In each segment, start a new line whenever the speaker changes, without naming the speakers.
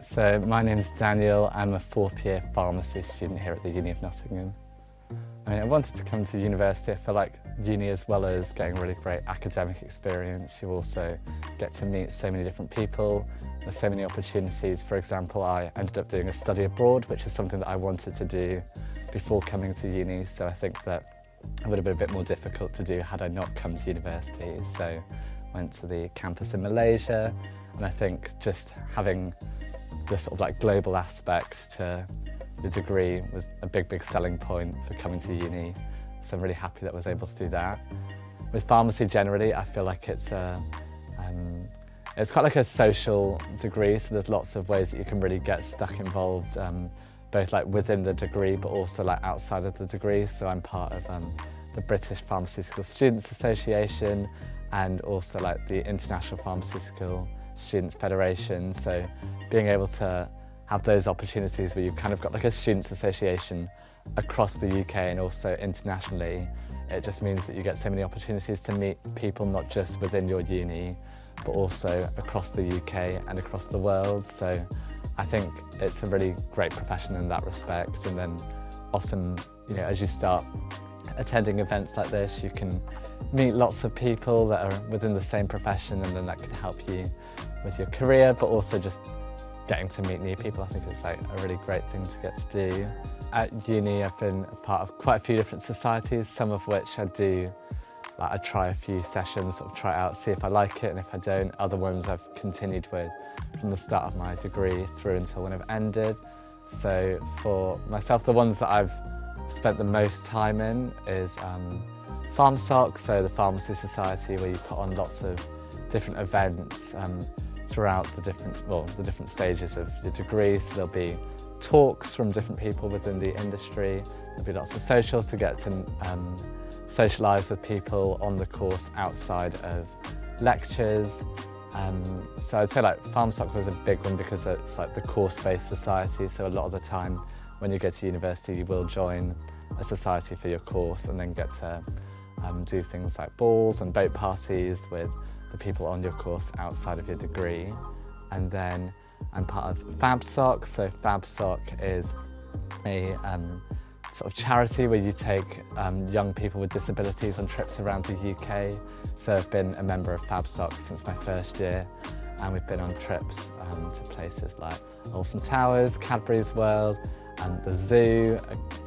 So my name's Daniel. I'm a fourth year pharmacy student here at the Uni of Nottingham. I wanted to come to university. I feel like uni, as well as getting really great academic experience, you also get to meet so many different people. There's so many opportunities. For example, I ended up doing a study abroad, which is something that I wanted to do before coming to uni. So I think that it would have been a bit more difficult to do had I not come to university. So I went to the campus in Malaysia, and I think just having the sort of like global aspect to the degree was a big selling point for coming to uni. So I'm really happy that I was able to do that. With pharmacy generally, I feel like it's quite like a social degree, so there's lots of ways that you can really get stuck involved, both like within the degree but also like outside of the degree. So I'm part of the British Pharmaceutical Students Association and also like the International Pharmaceutical Students Federation. So being able to have those opportunities where you've kind of got like a students association across the UK and also internationally, it just means that you get so many opportunities to meet people not just within your uni but also across the UK and across the world. So I think it's a really great profession in that respect. And then often, you know, as you start attending events like this, you can meet lots of people that are within the same profession, and then that can help you with your career, but also just getting to meet new people. I think it's like a really great thing to get to do. At uni, I've been a part of quite a few different societies, some of which I do, like I try a few sessions, sort of try it out, see if I like it, and if I don't, other ones I've continued with from the start of my degree through until when I've ended. So for myself, the ones that I've spent the most time in is PharmSoc, so the Pharmacy Society, where you put on lots of different events throughout the different stages of your degree. So there'll be talks from different people within the industry. There'll be lots of socials to get to socialise with people on the course outside of lectures. So I'd say like PharmSoc was a big one because it's like the course-based society. So a lot of the time when you go to university, you will join a society for your course and then get to do things like balls and boat parties with the people on your course outside of your degree. And then I'm part of FabSoc. So FabSoc is a sort of charity where you take young people with disabilities on trips around the UK. So I've been a member of FabSoc since my first year, and we've been on trips to places like Alton Towers, Cadbury's World, and the zoo,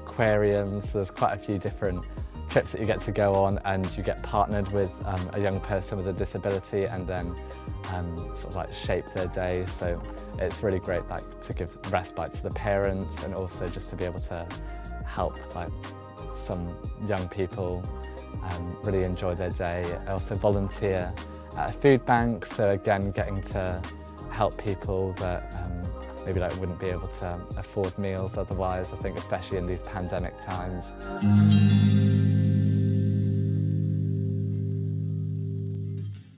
aquariums. So there's quite a few different trips that you get to go on, and you get partnered with a young person with a disability and then sort of like shape their day. So it's really great like to give respite to the parents and also just to be able to help like some young people really enjoy their day. I also volunteer at a food bank, so again getting to help people that maybe like wouldn't be able to afford meals otherwise. I think especially in these pandemic times.